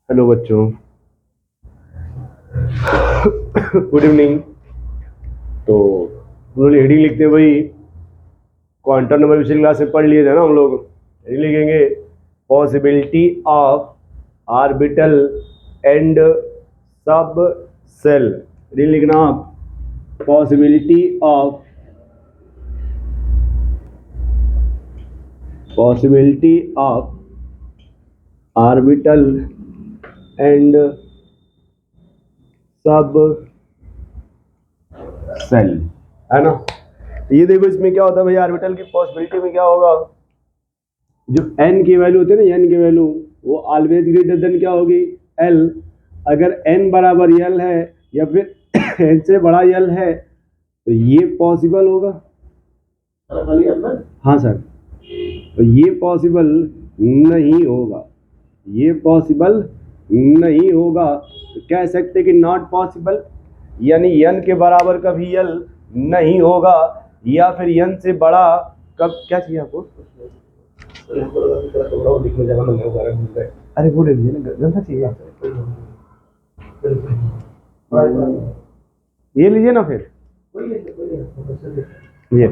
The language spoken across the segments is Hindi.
हेलो बच्चों, गुड इवनिंग। तो हम लोग हेडिंग लिखते हैं भाई, क्वांटम नंबर पिछली क्लास में पढ़ लिए थे ना हम लोग। हेडिंग लिखेंगे पॉसिबिलिटी ऑफ ऑर्बिटल एंड सब सेल। हेडिंग लिखना आप, पॉसिबिलिटी ऑफ ऑर्बिटल एंड सब सेल, है ना। ये देखो इसमें क्या होता है भाई, ऑर्बिटल की पॉसिबिलिटी में क्या होगा, जो n की वैल्यू होती है ना, n की वैल्यू वो ऑलवेज ग्रेटर देन क्या होगी, l। अगर n बराबर l है या फिर n से बड़ा l है तो ये पॉसिबल होगा। हाँ सर, तो ये पॉसिबल नहीं होगा, ये पॉसिबल नहीं होगा। तो कह सकते कि नॉट पॉसिबल, यानी n के बराबर कभी l नहीं होगा, या फिर n से बड़ा कब, क्या चाहिए आपको? अरे वो ले लीजिए ना, गंदा चाहिए, ये लीजिए ना फिर ये,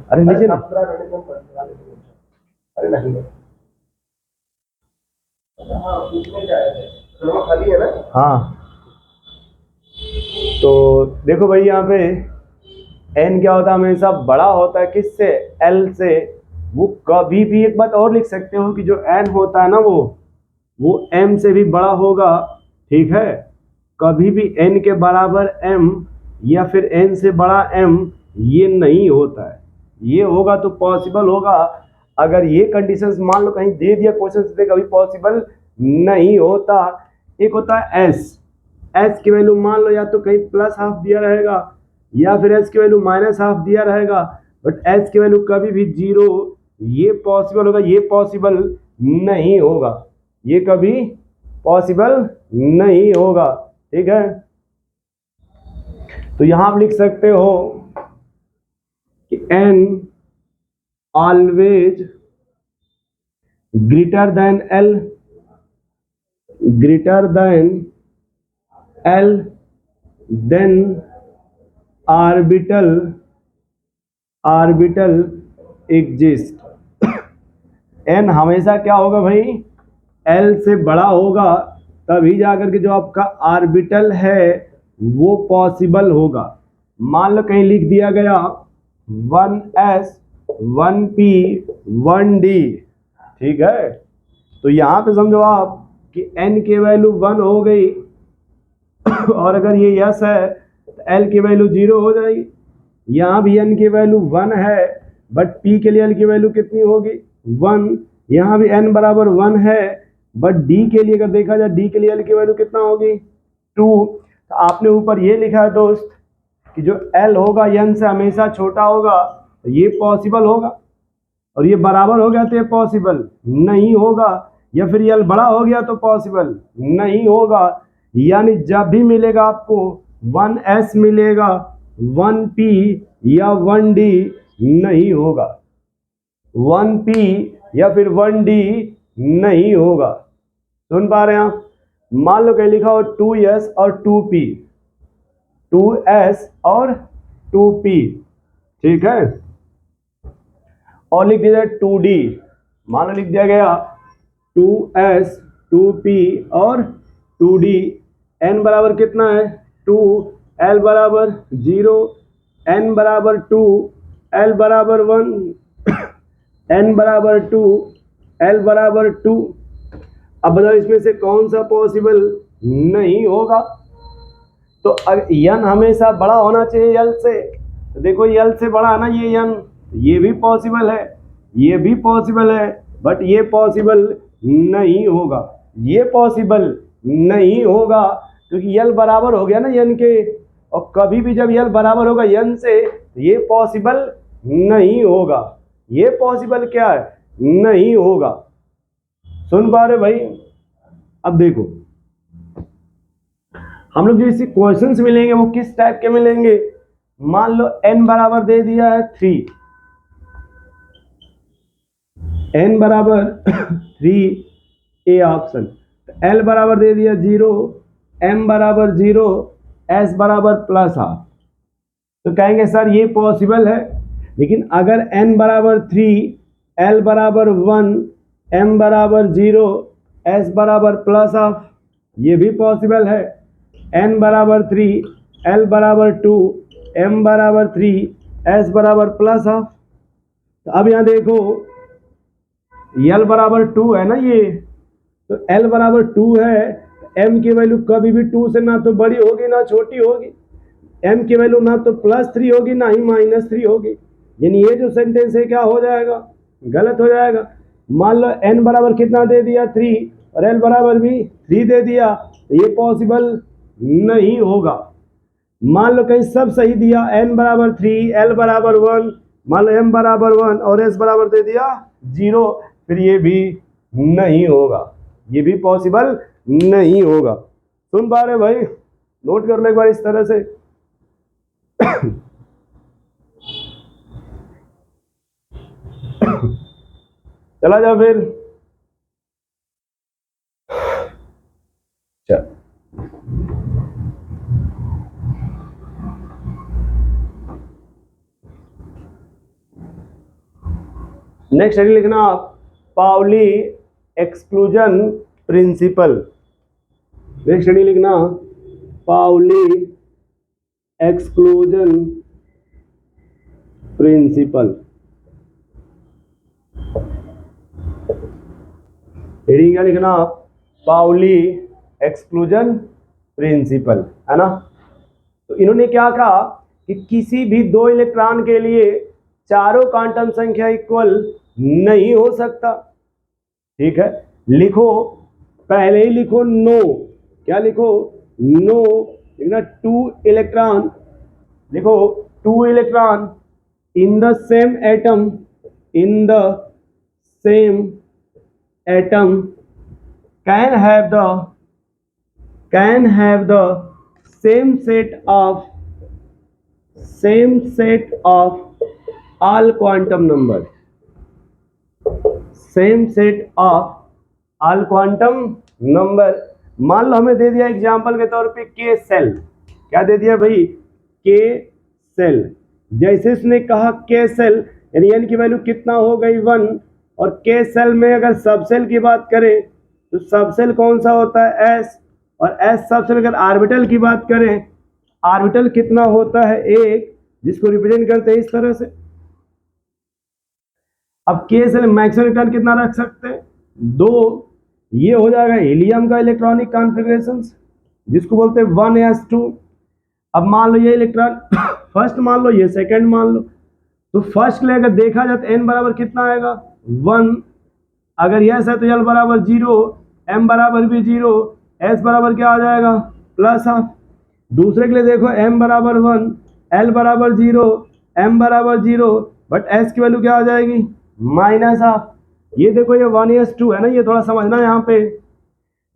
अरे लीजिए ना। अरे नहीं, खाली है ना। हाँ, तो देखो भाई यहाँ पे n क्या होता है, हमेशा बड़ा होता है किससे, l से। वो कभी भी, एक बात और लिख सकते हो कि जो n होता है ना वो m से भी बड़ा होगा, ठीक है। कभी भी n के बराबर m या फिर n से बड़ा m ये नहीं होता है। ये होगा तो पॉसिबल होगा। अगर ये कंडीशंस मान लो कहीं दे दिया क्वेश्चन से, कभी पॉसिबल नहीं होता। एक होता है s की वैल्यू मान लो या तो कहीं प्लस हाफ दिया रहेगा या फिर s की वैल्यू माइनस हाफ दिया रहेगा, बट s की वैल्यू कभी भी 0, ये पॉसिबल होगा, ये पॉसिबल नहीं होगा, ये कभी पॉसिबल नहीं होगा, ठीक है। तो यहां आप लिख सकते हो कि n always greater than l, greater than l, then orbital exist. n हमेशा क्या होगा भाई, l से बड़ा होगा, तभी जाकर के जो आपका ऑर्बिटल है वो पॉसिबल होगा। मान लो कहीं लिख दिया गया 1s 1p 1d, ठीक है। तो यहां पे समझो आप कि n की वैल्यू 1 हो गई और अगर ये यस है तो l की वैल्यू 0 हो जाएगी। यहाँ भी n की वैल्यू 1 है, बट p के लिए l की वैल्यू कितनी होगी, 1। यहाँ भी n बराबर 1 है, बट d के लिए अगर देखा जाए, d के लिए l की वैल्यू कितना होगी, 2। तो आपने ऊपर ये लिखा है दोस्त कि जो l होगा n से हमेशा छोटा होगा, तो ये पॉसिबल होगा। और ये बराबर हो गया तो ये पॉसिबल नहीं होगा, या फिर ये l बड़ा हो गया तो पॉसिबल नहीं होगा। यानी जब भी मिलेगा आपको 1s मिलेगा, 1p या 1d नहीं होगा, 1p या फिर 1d नहीं होगा। सुन पा रहे हैं आप? मान लो कहीं लिखा हो 2s और 2p, 2s और 2p, ठीक है। और लिख दिया 2d, मान लो लिख दिया गया 2s 2p और 2d। n बराबर कितना है, 2, l बराबर 0, n बराबर 2, l बराबर 1, n बराबर 2, l बराबर 2। अब बताओ इसमें से कौन सा पॉसिबल नहीं होगा। तो n हमेशा बड़ा होना चाहिए l से। तो देखो l से बड़ा है ना ये n, ये भी पॉसिबल है, ये भी पॉसिबल है, बट ये पॉसिबल नहीं होगा, ये पॉसिबल नहीं होगा, क्योंकि l बराबर हो गया ना n के। और कभी भी जब l बराबर होगा n से तो ये पॉसिबल नहीं होगा, ये पॉसिबल क्या है, नहीं होगा। सुन पा रहे भाई? अब देखो हम लोग जो इसे क्वेश्चंस मिलेंगे वो किस टाइप के मिलेंगे। मान लो n बराबर दे दिया है 3, n बराबर 3, ए ऑप्शन। एल बराबर दे दिया 0, एम बराबर 0, एस बराबर प्लस हाफ। तो कहेंगे सर ये पॉसिबल है, लेकिन अगर n बराबर 3, l बराबर 1, m बराबर 0, s बराबर प्लस हाफ, ये भी पॉसिबल है। n बराबर 3, l बराबर 2, m बराबर 3, s बराबर प्लस हाफ। तो अब यहाँ देखो l बराबर 2 है ना ये, तो l बराबर 2 है, m की वैल्यू कभी भी 2 से ना तो बड़ी होगी ना छोटी होगी। m की वैल्यू ना तो +3 होगी ना ही -3 होगी, यानी ये जो सेंटेंस है क्या हो जाएगा, गलत हो जाएगा। मान लो n बराबर कितना दे दिया 3 और l बराबर भी 3 दे दिया, तो ये पॉसिबल नहीं होगा। मान लो कहीं सब सही दिया, n बराबर 3, l बराबर 1, मान लो m बराबर 1 और s बराबर दे दिया 0, फिर ये भी नहीं होगा, ये भी पॉसिबल नहीं होगा। सुन पा रहे भाई, नोट कर लो एक बार इस तरह से। चला जा फिर, चल नेक्स्ट स्टडी लिखना Pauli exclusion principle. Next study लिखना पाउली एक्सक्लूजन प्रिंसिपल। हेडिंग क्या लिखना, पाउली एक्सक्लूजन प्रिंसिपल, है ना। तो इन्होंने क्या कहा कि किसी भी दो इलेक्ट्रॉन के लिए चारों क्वांटम संख्या इक्वल नहीं हो सकता। ठीक है, लिखो, पहले ही लिखो नो, क्या लिखो, नो, लिखना 2 इलेक्ट्रॉन, लिखो 2 electron in the same atom, in the same atom can have the same set of all quantum numbers, same set of all quantum number। मान लो हमें दे दिया एग्जांपल के तौर पे के सेल, क्या दे दिया भाई, के सेल। जैसे इसने कहा के सेल, यानी n की वैल्यू कितना हो गई 1, और के सेल में अगर सबसेल की बात करें तो सबसेल कौन सा होता है S, और S सबसेल अगर ऑर्बिटल की बात करें, ऑर्बिटल कितना होता है 1, जिसको रिप्रेजेंट करते हैं इस तरह से। अब के सेल मैक्सिमम इलेक्ट्रॉन कितना रख सकते हैं, 2, ये हो जाएगा हीलियम का इलेक्ट्रॉनिक कॉन्फ़िगरेशन, जिसको बोलते हैं 1s2। अब मान लो ये इलेक्ट्रॉन फर्स्ट मान लो, ये सेकंड मान लो, तो फर्स्ट के लिए अगर देखा जाए तो n बराबर कितना आएगा 1, अगर यस है तो l बराबर 0, m बराबर भी 0, s बराबर क्या आ जाएगा प्लस हाफ। दूसरे के लिए देखो m बराबर 1, l बराबर 0, m बराबर 0, बट s की वैल्यू क्या आ जाएगी माइनस हाफ। ये देखो ये 1s2 है ना, ये थोड़ा समझना है यहाँ पे।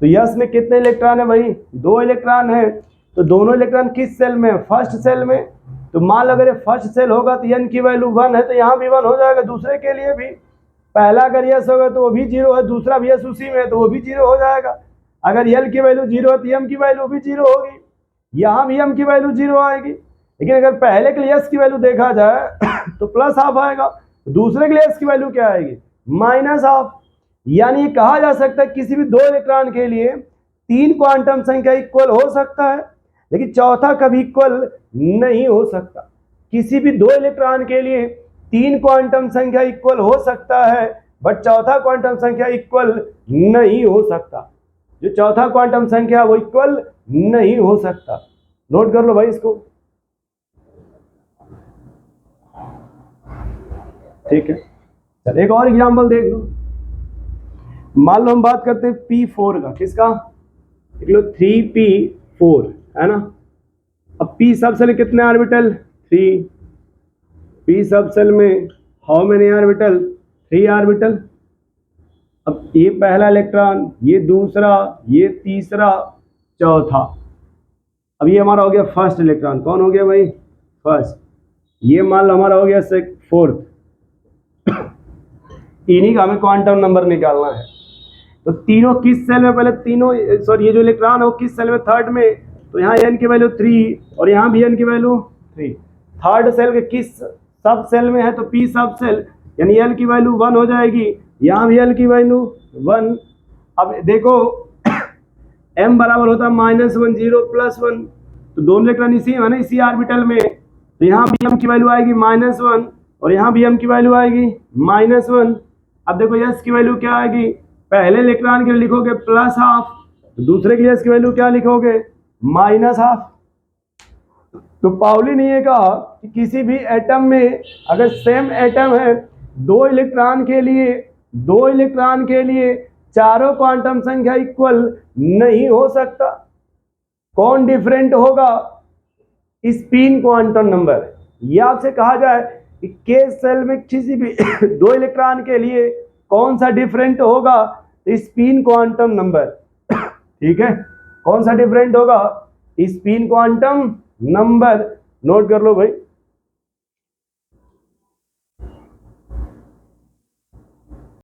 तो यस में कितने इलेक्ट्रॉन है भाई, 2 इलेक्ट्रॉन है, तो दोनों इलेक्ट्रॉन किस सेल में, फर्स्ट सेल में। तो मान लो अगर ये फर्स्ट सेल होगा तो n की वैल्यू 1 है, तो यहाँ भी 1 हो जाएगा, दूसरे के लिए भी। पहला अगर यस होगा तो वो भी 0 है, दूसरा भी यस उसी में है तो वो भी 0 हो जाएगा। अगर l की वैल्यू 0 है तो m की वैल्यू भी 0 होगी, यहाँ भी m की वैल्यू 0 आएगी। लेकिन अगर पहले के लिए s की वैल्यू देखा जाए तो प्लस हाफ आएगा, दूसरे के लिए s की वैल्यू क्या आएगी माइनस हाफ। यानी कहा जा सकता है किसी भी 2 इलेक्ट्रॉन के लिए 3 क्वांटम संख्या इक्वल हो सकता है, लेकिन चौथा कभी इक्वल नहीं हो सकता। किसी भी 2 इलेक्ट्रॉन के लिए 3 क्वांटम संख्या इक्वल हो सकता है, बट चौथा क्वांटम संख्या इक्वल नहीं हो सकता। जो चौथा क्वांटम संख्या वो इक्वल नहीं हो सकता। नोट कर लो भाई इसको, ठीक है। चल एक और एग्जांपल देख लो। मान लो हम बात करते हैं P4 का, किसका, देख लो 3p4 है ना। अब p सब सेल कितने ऑर्बिटल 3, p सब सेल में हाउ मेनी ऑर्बिटल 3 ऑर्बिटल। अब ये पहला इलेक्ट्रॉन, ये दूसरा, ये तीसरा, चौथा। अब ये हमारा हो गया फर्स्ट इलेक्ट्रॉन, कौन हो गया भाई फर्स्ट। ये मान लो हमारा हो गया फोर्थ। इन्हीं का हमें क्वांटम नंबर निकालना है। तो तीनों किस सेल में, पहले तीनों सॉरी ये जो इलेक्ट्रॉन है वो किस सेल में, थर्ड में, तो यहाँ n की वैल्यू 3 और यहाँ भी n की वैल्यू 3। थर्ड सेल के किस सब सेल में है, तो p सब सेल, यानी l की वैल्यू 1 हो जाएगी, यहाँ भी l की वैल्यू 1। अब देखो m बराबर होता है -1 0 +1, तो दोनों इलेक्ट्रॉन इसी है ना, इसी ऑर्बिटल में, तो यहाँ भी m की वैल्यू आएगी -1 और यहाँ भी m की वैल्यू आएगी -1। अब देखो s की वैल्यू क्या आएगी, पहले इलेक्ट्रॉन के लिए लिखोगे +½ तो दूसरे के लिए s की वैल्यू क्या लिखोगे, -½ तो पाउली ने ये कहा कि किसी भी एटम में अगर सेम एटम है, दो इलेक्ट्रॉन के लिए चारों क्वांटम संख्या इक्वल नहीं हो सकता। कौन डिफरेंट होगा, स्पिन क्वांटम नंबर। यह आपसे कहा जाए कि के सेल में किसी भी दो इलेक्ट्रॉन के लिए कौन सा डिफरेंट होगा, स्पिन क्वांटम नंबर। ठीक है, कौन सा डिफरेंट होगा, स्पिन क्वांटम नंबर। नोट कर लो भाई।